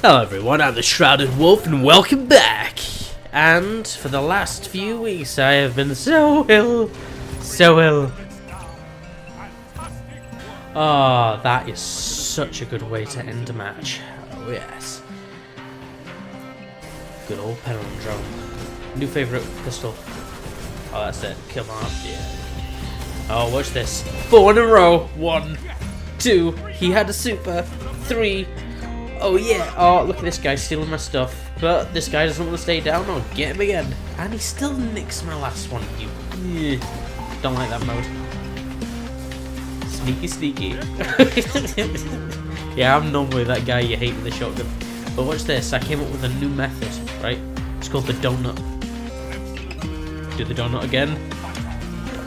Hello everyone, I'm the Shrouded Wolf and welcome back! And for the last few weeks I have been so ill. Oh, that is such a good way to end a match. Oh yes. Good old Palindrome. New favourite pistol. Oh, that's it. Come on. Yeah. Oh, watch this. 4 in a row. 1, 2. He had a super. 3. Oh yeah. Oh, look at this guy stealing my stuff. But this guy doesn't want to stay down. I'll get him again. And he still nicks my last one. You. Don't like that mode. Sneaky. Yeah, I'm normally that guy you hate with the shotgun. But watch this. I came up with a new method, right? It's called the donut. Do the donut again.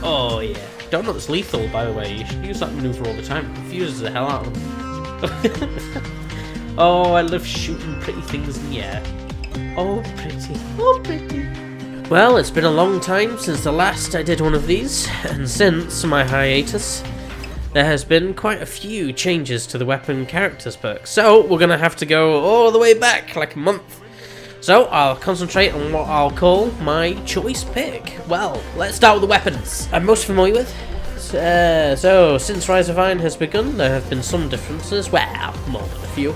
Oh yeah. Donut's lethal, by the way. You should use that maneuver all the time. It confuses the hell out of them. Oh, I love shooting pretty things in the air. Oh, pretty. Oh, pretty. Well, it's been a long time since the last I did one of these, and since my hiatus, there has been quite a few changes to the weapon characters perk. So, we're going to have to go all the way back, like a month. So, I'll concentrate on what I'll call my choice pick. Well, let's start with the weapons I'm most familiar with. So, since Rise of Iron has begun, there have been some differences. Well, more than a few.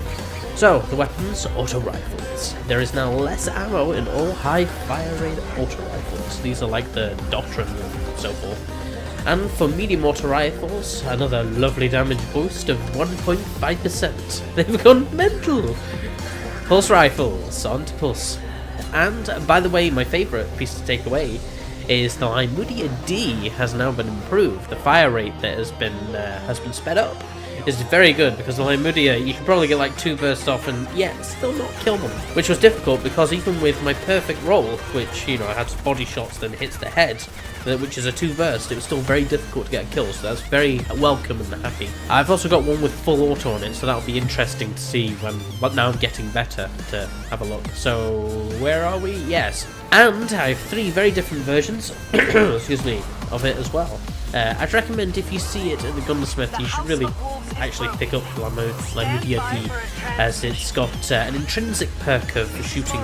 So, the weapons, auto rifles. There is now less ammo in all high fire rate auto rifles. These are like the Doctrine and so forth. And for medium auto rifles, another lovely damage boost of 1.5%. They've gone mental! Pulse rifles, on to pulse. And by the way, my favourite piece to take away is the Lymudia-D has now been improved. The fire rate that has been sped up is very good, because the Lymudia, you can probably get like 2 bursts off and yeah, still not kill them. Which was difficult because even with my perfect roll, which, you know, I had body shots then hits the head, which is a 2 burst, it was still very difficult to get a kill, so that's very welcome and happy. I've also got one with full auto on it, so that'll be interesting to see but now I'm getting better to have a look. So, where are we? Yes. And I have 3 very different versions, excuse me, of it as well. I'd recommend if you see it at the gunsmith, you should really actually pick up Lymudia-D, as it's got an intrinsic perk of shooting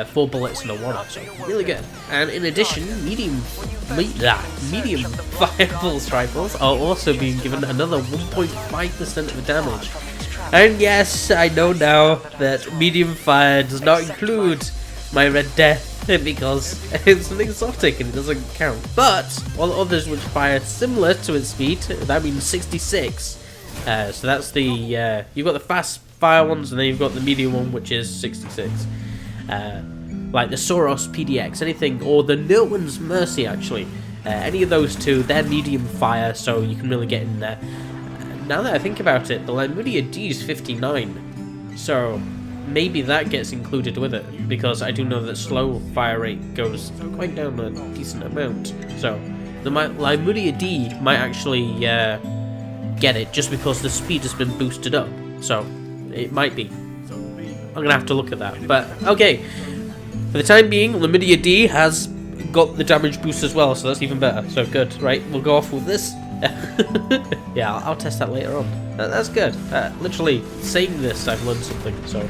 4 bullets in a 1-up, so really good. And in addition, medium fire pulse rifles are also being given another 1.5% of the damage. And yes, I know now that medium fire does not include my Red Death, because it's an exotic and it doesn't count. But all others which fire similar to its speed, that means 66. So that's the you've got the fast fire ones, and then you've got the medium one, which is 66. Like the Soros PDX, anything, or the Nilwyn's Mercy actually. Any of those two, they're medium fire, so you can really get in there. Now that I think about it, the Lymudia-D is 59, so maybe that gets included with it, because I do know that slow fire rate goes quite down a decent amount. So the Lymudia-D might actually get it just because the speed has been boosted up. So it might be. I'm gonna have to look at that. But okay, for the time being, Lymudia-D has got the damage boost as well, so that's even better. So good, right? We'll go off with this. Yeah, I'll test that later on. That's good. Literally saying this, I've learned something. So.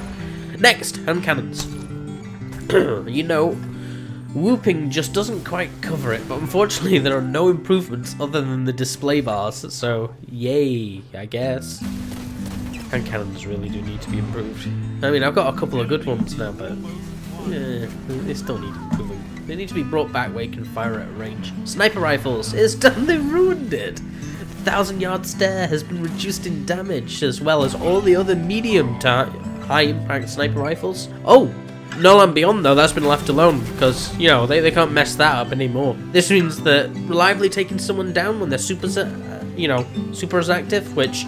Next, hand cannons. You know, whooping just doesn't quite cover it, but unfortunately there are no improvements other than the display bars, so yay, I guess. Hand cannons really do need to be improved. I mean, I've got a couple of good ones now, but they still need improving. They need to be brought back where you can fire at range. Sniper rifles, it's done, they ruined it! 1,000-yard stare has been reduced in damage, as well as all the other medium high impact sniper rifles. Oh, No Land Beyond though, that's been left alone because, you know, they can't mess that up anymore. This means that reliably taking someone down when they're super as active, which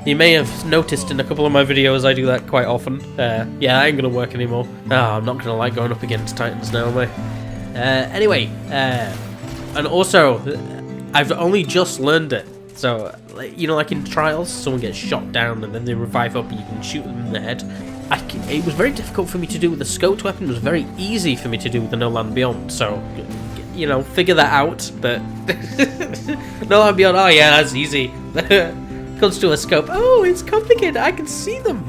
you may have noticed in a couple of my videos, I do that quite often. Yeah, that ain't gonna work anymore. Oh, I'm not gonna like going up against Titans now, am I? Anyway, and also, I've only just learned it. So, you know, like in Trials, someone gets shot down and then they revive up and you can shoot them in the head. It was very difficult for me to do with the scoped weapon. It was very easy for me to do with the No Land Beyond. So, you know, figure that out. But No Land Beyond, oh yeah, that's easy. Comes to a scope, oh, it's complicated. I can see them.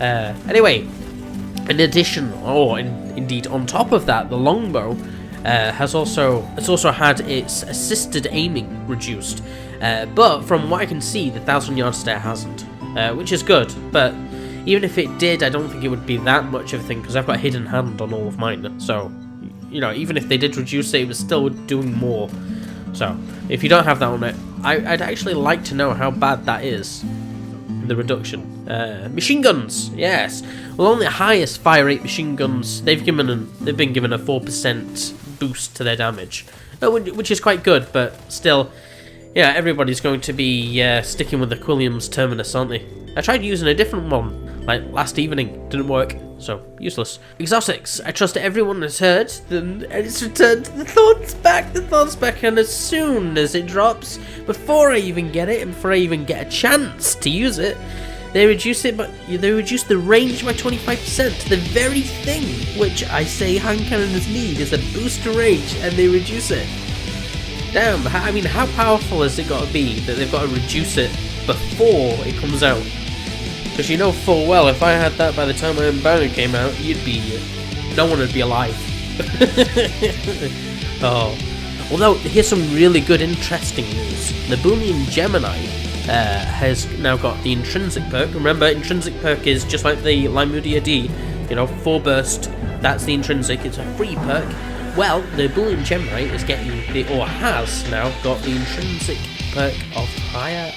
Anyway, In addition, or indeed on top of that, the longbow has also had its assisted aiming reduced. But from what I can see, the 1,000-yard stare hasn't, which is good. But even if it did, I don't think it would be that much of a thing, because I've got hidden hand on all of mine. So, you know, even if they did reduce it, it was still doing more. So, if you don't have that on it, I'd actually like to know how bad that is, the reduction. Machine guns, yes. Well, on the highest fire rate machine guns, they've been given a 4% boost to their damage, which is quite good, but still, yeah, everybody's going to be sticking with the Quilliam's Terminus, aren't they? I tried using a different one, like last evening, didn't work, so useless. Exotics, I trust everyone has heard, and it's returned. The Thorn's back, and as soon as it drops, before I even get it, and before I even get a chance to use it, they reduce the range by 25%. The very thing which I say hand cannons need is a boost to range, and they reduce it. Damn, I mean, how powerful has it got to be that they've got to reduce it before it comes out? Because you know full well, if I had that by the time Iron Banner came out, no one would be alive. Oh. Although, here's some really good, interesting news. The Boolean Gemini has now got the intrinsic perk. Remember, intrinsic perk is just like the Lymudia-D, you know, 4 burst, that's the intrinsic, it's a free perk. Well, the Boolean Gemini is has now got the intrinsic perk of high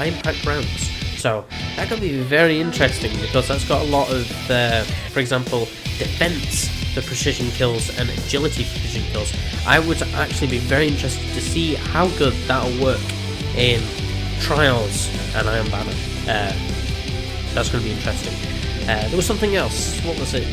impact rounds. So that could be very interesting, because that's got a lot of, for example, defense for precision kills and agility for precision kills. I would actually be very interested to see how good that'll work in Trials and Iron Banner. That's going to be interesting. There was something else. What was it?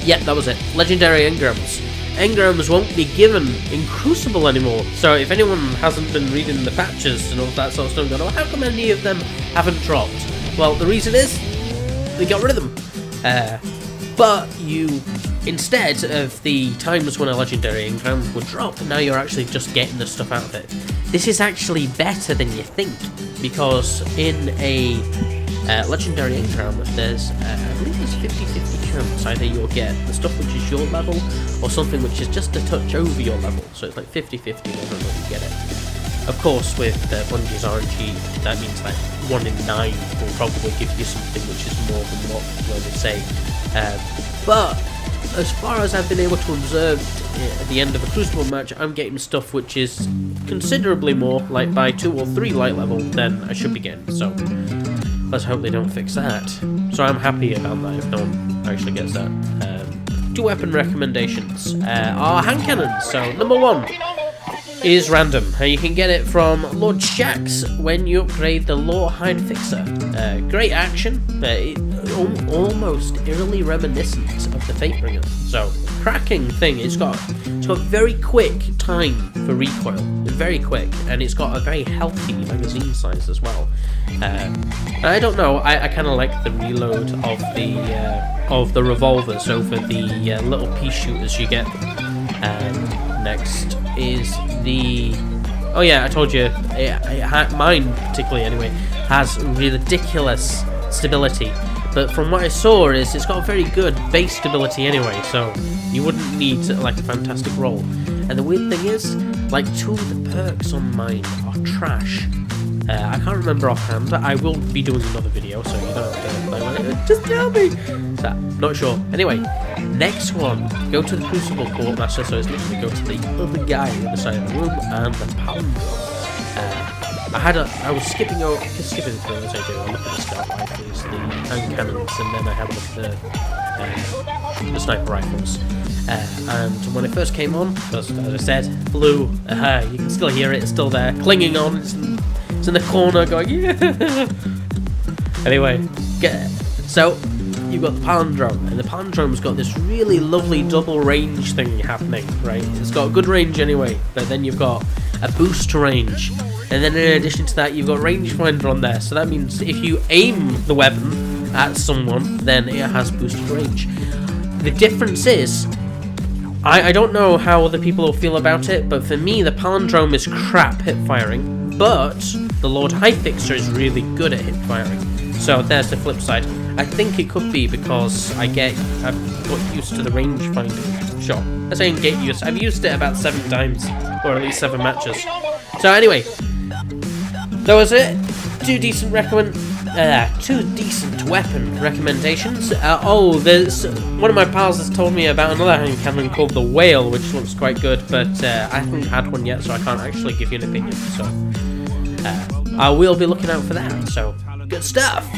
Yeah, that was it. Legendary engrams. Engrams won't be given in Crucible anymore. So if anyone hasn't been reading the patches and all that sort of stuff, going, oh, how come any of them haven't dropped? Well, the reason is they got rid of them. But you, instead of the times when a legendary engram would drop, now you're actually just getting the stuff out of it. This is actually better than you think, because in a legendary engram, there's, I believe there's 50-50 chance either you'll get the stuff which is your level, or something which is just a touch over your level, so it's like 50-50 whether or not you get it. Of course, with Bungie's RNG, that means like 1 in 9 will probably give you something which is more than what they say. But as far as I've been able to observe at the end of a Crucible match, I'm getting stuff which is considerably more, like by 2 or 3 light level, than I should be getting, so let's hope they don't fix that. So I'm happy about that if no one actually gets that. 2 weapon recommendations are hand cannons. So number 1 is random. You can get it from Lord Shax when you upgrade the Lore Hide Fixer. Great action, almost eerily reminiscent of the Fatebringer. So cracking thing. It's got very quick time for recoil, very quick, and it's got a very healthy magazine size as well. And I don't know, I kind of like the reload of the revolvers over the little pea shooters you get. Next is the... Oh yeah, I told you, mine particularly anyway, has ridiculous stability. But from what I saw is it's got very good base stability anyway, so you wouldn't need like a fantastic roll. And the weird thing is, like 2 of the perks on mine are trash. I can't remember offhand. I will be doing another video, so you don't have to just tell me. So, not sure. Anyway, next one, go to the Crucible Quartermaster, so it's literally go to the other guy on the other side of the room, and the Palindrome. I was skipping through as I do. I looked at the scout rifles, the hand cannons, and then I had a look at the sniper rifles. And when it first came on, as I said, blue, you can still hear it, it's still there, clinging on, it's in the corner going, yeah! Anyway, so you've got the Palindrome, and the Palindrome's got this really lovely double range thing happening, right? It's got good range anyway, but then you've got a boost to range, and then in addition to that, you've got rangefinder on there, so that means if you aim the weapon at someone, then it has boosted range. The difference is, I don't know how other people will feel about it, but for me, the Palindrome is crap hip firing, but the Lord High Fixer is really good at hip firing. So there's the flip side. I think it could be because I've got used to the rangefinder shot. I'm saying get used. I've used it about 7 times, or at least 7 matches. So anyway, that was it. 2 decent weapon recommendations. There's one of my pals has told me about another hand cannon called the Whale, which looks quite good, but I haven't had one yet, so I can't actually give you an opinion. So I will be looking out for that. So good stuff.